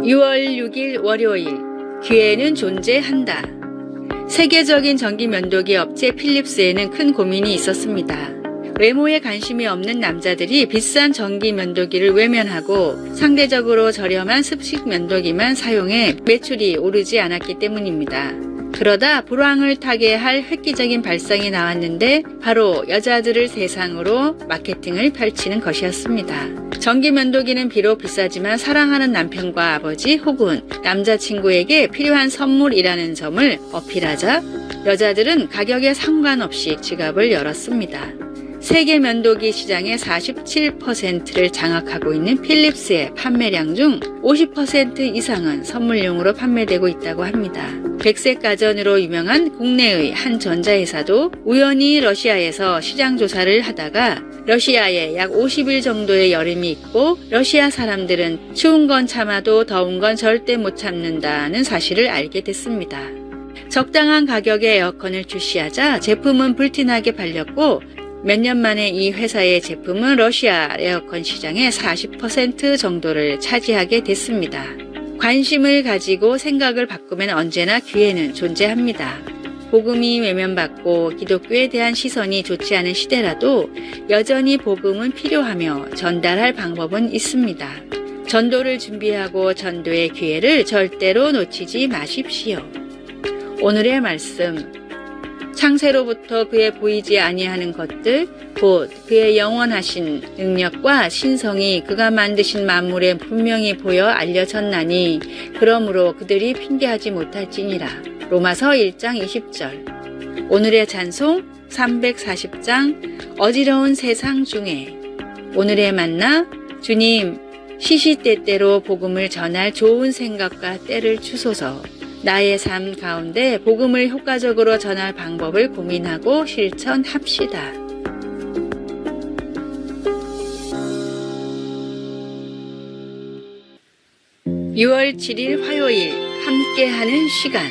6월 6일 월요일, 기회는 존재한다. 세계적인 전기 면도기 업체 필립스에는 큰 고민이 있었습니다. 외모에 관심이 없는 남자들이 비싼 전기 면도기를 외면하고 상대적으로 저렴한 습식 면도기만 사용해 매출이 오르지 않았기 때문입니다. 그러다 불황을 타게 할 획기적인 발상이 나왔는데 바로 여자들을 대상으로 마케팅을 펼치는 것이었습니다. 전기 면도기는 비록 비싸지만 사랑하는 남편과 아버지 혹은 남자친구에게 필요한 선물이라는 점을 어필하자 여자들은 가격에 상관없이 지갑을 열었습니다. 세계 면도기 시장의 47%를 장악하고 있는 필립스의 판매량 중 50% 이상은 선물용으로 판매되고 있다고 합니다. 백색 가전으로 유명한 국내의 한 전자회사도 우연히 러시아에서 시장 조사를 하다가 러시아에 약 50일 정도의 여름이 있고 러시아 사람들은 추운 건 참아도 더운 건 절대 못 참는다는 사실을 알게 됐습니다. 적당한 가격의 에어컨을 출시하자 제품은 불티나게 팔렸고 몇 년 만에 이 회사의 제품은 러시아 에어컨 시장의 40% 정도를 차지하게 됐습니다. 관심을 가지고 생각을 바꾸면 언제나 기회는 존재합니다. 복음이 외면받고 기독교에 대한 시선이 좋지 않은 시대라도 여전히 복음은 필요하며 전달할 방법은 있습니다. 전도를 준비하고 전도의 기회를 절대로 놓치지 마십시오. 오늘의 말씀, 창세로부터 그의 보이지 아니하는 것들 곧 그의 영원하신 능력과 신성이 그가 만드신 만물에 분명히 보여 알려졌나니 그러므로 그들이 핑계하지 못할지니라. 로마서 1장 20절. 오늘의 찬송 340장 어지러운 세상 중에. 오늘의 만나, 주님 시시때때로 복음을 전할 좋은 생각과 때를 주소서. 나의 삶 가운데 복음을 효과적으로 전할 방법을 고민하고 실천합시다. 6월 7일 화요일 함께하는 시간.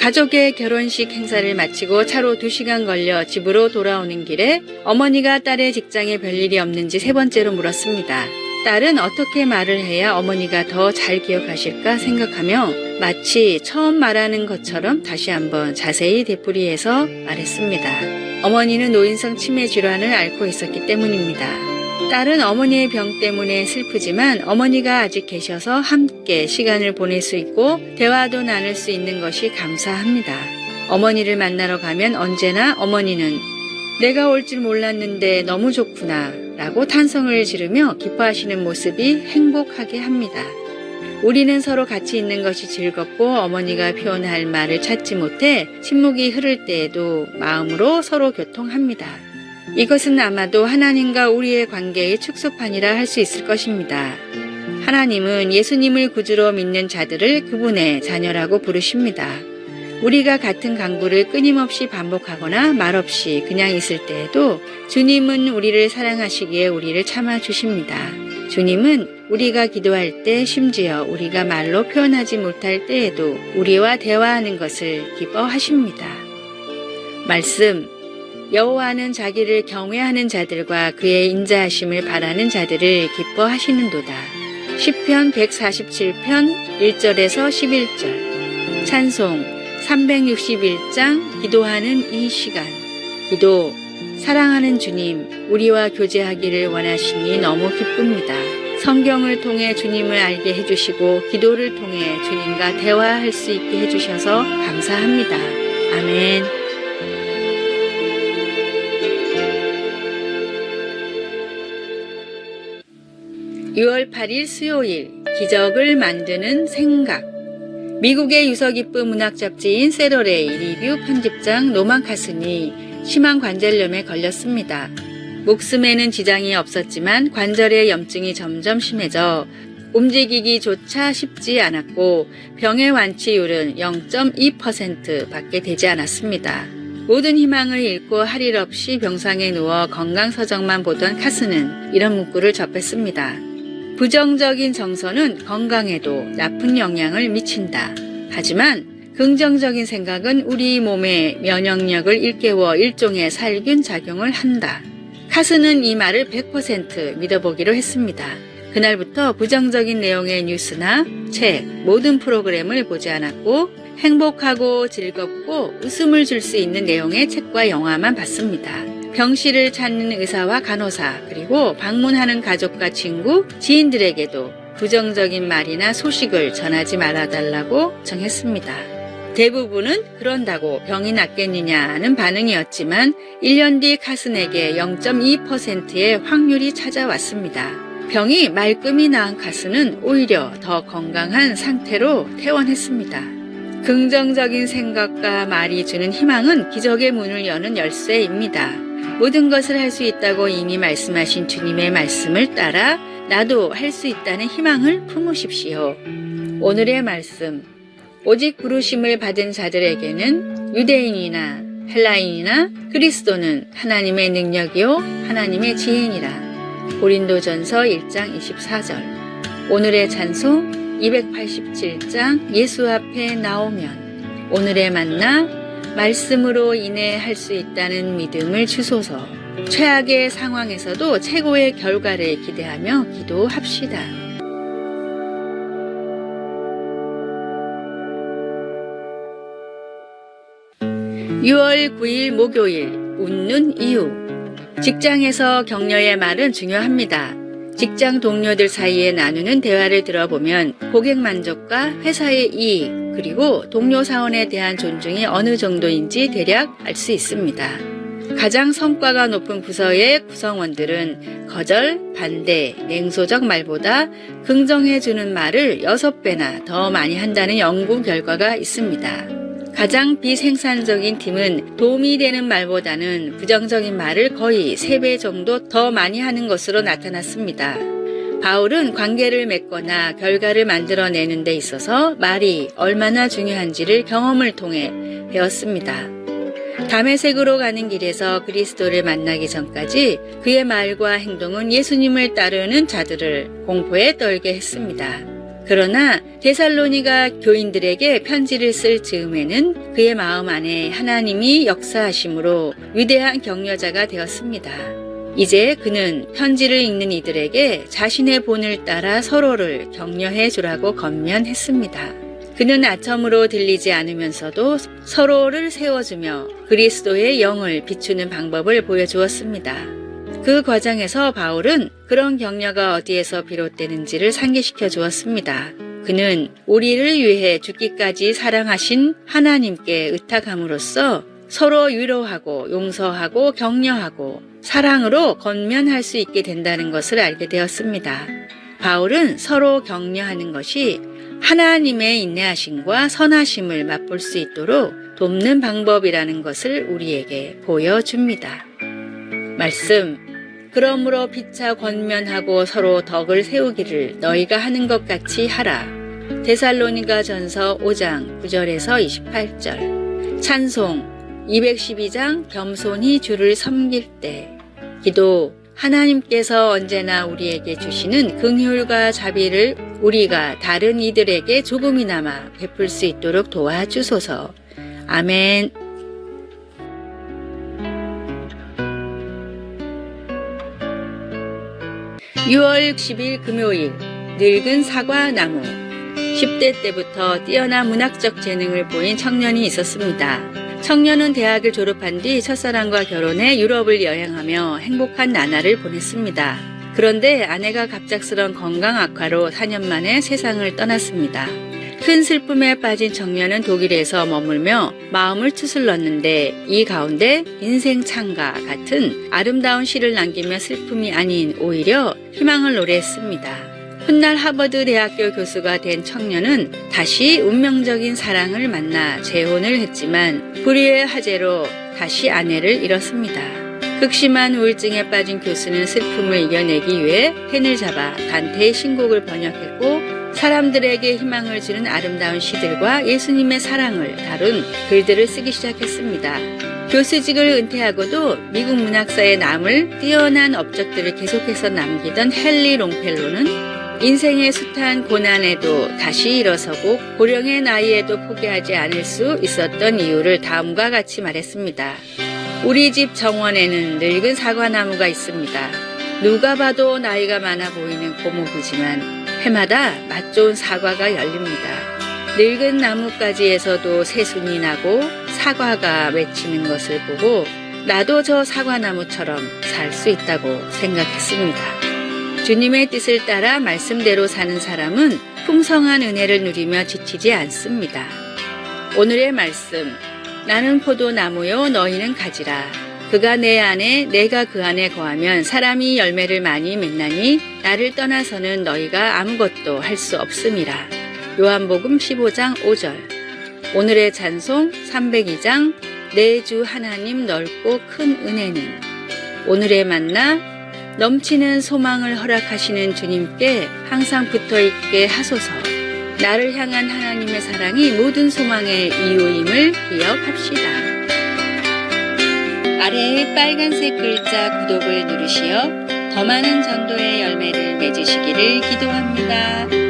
가족의 결혼식 행사를 마치고 차로 2시간 걸려 집으로 돌아오는 길에 어머니가 딸의 직장에 별일이 없는지 3번째로 물었습니다. 딸은 어떻게 말을 해야 어머니가 더 잘 기억하실까 생각하며 마치 처음 말하는 것처럼 다시 한번 자세히 되풀이해서 말했습니다. 어머니는 노인성 치매 질환을 앓고 있었기 때문입니다. 딸은 어머니의 병 때문에 슬프지만 어머니가 아직 계셔서 함께 시간을 보낼 수 있고 대화도 나눌 수 있는 것이 감사합니다. 어머니를 만나러 가면 언제나 어머니는 내가 올 줄 몰랐는데 너무 좋구나 라고 탄성을 지르며 기뻐하시는 모습이 행복하게 합니다. 우리는 서로 같이 있는 것이 즐겁고 어머니가 표현할 말을 찾지 못해 침묵이 흐를 때에도 마음으로 서로 교통합니다. 이것은 아마도 하나님과 우리의 관계의 축소판이라 할 수 있을 것입니다. 하나님은 예수님을 구주로 믿는 자들을 그분의 자녀라고 부르십니다. 우리가 같은 강구를 끊임없이 반복하거나 말없이 그냥 있을 때에도 주님은 우리를 사랑하시기에 우리를 참아주십니다. 주님은 우리가 기도할 때 심지어 우리가 말로 표현하지 못할 때에도 우리와 대화하는 것을 기뻐하십니다. 말씀, 여호와는 자기를 경외하는 자들과 그의 인자하심을 바라는 자들을 기뻐하시는도다. 시편 147편 1절에서 11절. 찬송 361장 기도하는 이 시간. 기도, 사랑하는 주님, 우리와 교제하기를 원하시니 너무 기쁩니다. 성경을 통해 주님을 알게 해주시고 기도를 통해 주님과 대화할 수 있게 해주셔서 감사합니다. 아멘. (6월 8일) 수요일 기적을 만드는 생각. 미국의 유서 깊은 문학 잡지인 세러레이 리뷰 편집장 노만 카슨이 심한 관절염에 걸렸습니다. 목숨에는 지장이 없었지만 관절의 염증이 점점 심해져 움직이기조차 쉽지 않았고 병의 완치율은 0.2% 밖에 되지 않았습니다. 모든 희망을 잃고 할 일 없이 병상에 누워 건강서적만 보던 카슨은 이런 문구를 접했습니다. 부정적인 정서는 건강에도 나쁜 영향을 미친다. 하지만 긍정적인 생각은 우리 몸의 면역력을 일깨워 일종의 살균 작용을 한다. 카슨은 이 말을 100% 믿어보기로 했습니다. 그날부터 부정적인 내용의 뉴스나 책, 모든 프로그램을 보지 않았고 행복하고 즐겁고 웃음을 줄 수 있는 내용의 책과 영화만 봤습니다. 병실을 찾는 의사와 간호사, 그리고 방문하는 가족과 친구, 지인들에게도 부정적인 말이나 소식을 전하지 말아달라고 정했습니다. 대부분은 그런다고 병이 낫겠느냐는 반응이었지만 1년 뒤 카슨에게 0.2%의 확률이 찾아왔습니다. 병이 말끔히 나은 카슨은 오히려 더 건강한 상태로 퇴원했습니다. 긍정적인 생각과 말이 주는 희망은 기적의 문을 여는 열쇠입니다. 모든 것을 할 수 있다고 이미 말씀하신 주님의 말씀을 따라 나도 할 수 있다는 희망을 품으십시오. 오늘의 말씀. 오직 부르심을 받은 자들에게는 유대인이나 헬라인이나 그리스도는 하나님의 능력이요 하나님의 지혜니라. 고린도전서 1장 24절. 오늘의 찬송 287장 예수 앞에 나오면. 오늘의 만나 말씀으로 인해 할 수 있다는 믿음을 주소서. 최악의 상황에서도 최고의 결과를 기대하며 기도합시다. 6월 9일 목요일, 웃는 이유. 직장에서 격려의 말은 중요합니다. 직장 동료들 사이에 나누는 대화를 들어보면 고객 만족과 회사의 이익, 그리고 동료 사원에 대한 존중이 어느 정도인지 대략 알 수 있습니다. 가장 성과가 높은 부서의 구성원들은 거절, 반대, 냉소적 말보다 긍정해주는 말을 6배나 더 많이 한다는 연구 결과가 있습니다. 가장 비생산적인 팀은 도움이 되는 말보다는 부정적인 말을 거의 3배 정도 더 많이 하는 것으로 나타났습니다. 바울은 관계를 맺거나 결과를 만들어내는 데 있어서 말이 얼마나 중요한지를 경험을 통해 배웠습니다. 다메섹으로 가는 길에서 그리스도를 만나기 전까지 그의 말과 행동은 예수님을 따르는 자들을 공포에 떨게 했습니다. 그러나 데살로니가 교인들에게 편지를 쓸 즈음에는 그의 마음 안에 하나님이 역사하심으로 위대한 격려자가 되었습니다. 이제 그는 편지를 읽는 이들에게 자신의 본을 따라 서로를 격려해 주라고 권면했습니다. 그는 아첨으로 들리지 않으면서도 서로를 세워주며 그리스도의 영을 비추는 방법을 보여주었습니다. 그 과정에서 바울은 그런 격려가 어디에서 비롯되는지를 상기시켜 주었습니다. 그는 우리를 위해 죽기까지 사랑하신 하나님께 의탁함으로써 서로 위로하고 용서하고 격려하고 사랑으로 권면할 수 있게 된다는 것을 알게 되었습니다. 바울은 서로 격려하는 것이 하나님의 인내하심과 선하심을 맛볼 수 있도록 돕는 방법이라는 것을 우리에게 보여줍니다. 말씀. 그러므로 피차 권면하고 서로 덕을 세우기를 너희가 하는 것 같이 하라. 데살로니가 전서 5장 9절에서 28절. 찬송 212장 겸손히 주를 섬길 때. 기도. 하나님께서 언제나 우리에게 주시는 긍휼과 자비를 우리가 다른 이들에게 조금이나마 베풀 수 있도록 도와주소서. 아멘. (6월 10일) 금요일. 늙은 사과나무. 10대 때부터 뛰어난 문학적 재능을 보인 청년이 있었습니다. 청년은 대학을 졸업한 뒤 첫사랑과 결혼해 유럽을 여행하며 행복한 나날을 보냈습니다. 그런데 아내가 갑작스런 건강 악화로 4년 만에 세상을 떠났습니다. 큰 슬픔에 빠진 청년은 독일에서 머물며 마음을 추슬렀는데 이 가운데 인생 창가 같은 아름다운 시를 남기며 슬픔이 아닌 오히려 희망을 노래했습니다. 훗날 하버드 대학교 교수가 된 청년은 다시 운명적인 사랑을 만나 재혼을 했지만 불의의 화재로 다시 아내를 잃었습니다. 극심한 우울증에 빠진 교수는 슬픔을 이겨내기 위해 펜을 잡아 단테의 신곡을 번역했고 사람들에게 희망을 주는 아름다운 시들과 예수님의 사랑을 다룬 글들을 쓰기 시작했습니다. 교수직을 은퇴하고도 미국 문학사에 남을 뛰어난 업적들을 계속해서 남기던 헨리 롱펠로는 인생의 숱한 고난에도 다시 일어서고 고령의 나이에도 포기하지 않을 수 있었던 이유를 다음과 같이 말했습니다. 우리 집 정원에는 늙은 사과나무가 있습니다. 누가 봐도 나이가 많아 보이는 고모부지만 해마다 맛 좋은 사과가 열립니다. 늙은 나뭇가지에서도 새순이 나고 사과가 맺히는 것을 보고 나도 저 사과나무처럼 살 수 있다고 생각했습니다. 주님의 뜻을 따라 말씀대로 사는 사람은 풍성한 은혜를 누리며 지치지 않습니다. 오늘의 말씀, 나는 포도나무요 너희는 가지라. 그가 내 안에 내가 그 안에 거하면 사람이 열매를 많이 맺나니 나를 떠나서는 너희가 아무것도 할 수 없음이라. 요한복음 15장 5절. 오늘의 찬송 302장 내 주 하나님 넓고 큰 은혜는. 오늘의 만나 넘치는 소망을 허락하시는 주님께 항상 붙어있게 하소서. 나를 향한 하나님의 사랑이 모든 소망의 이유임을 기억합시다. 아래의 빨간색 글자 구독을 누르시어 더 많은 전도의 열매를 맺으시기를 기도합니다.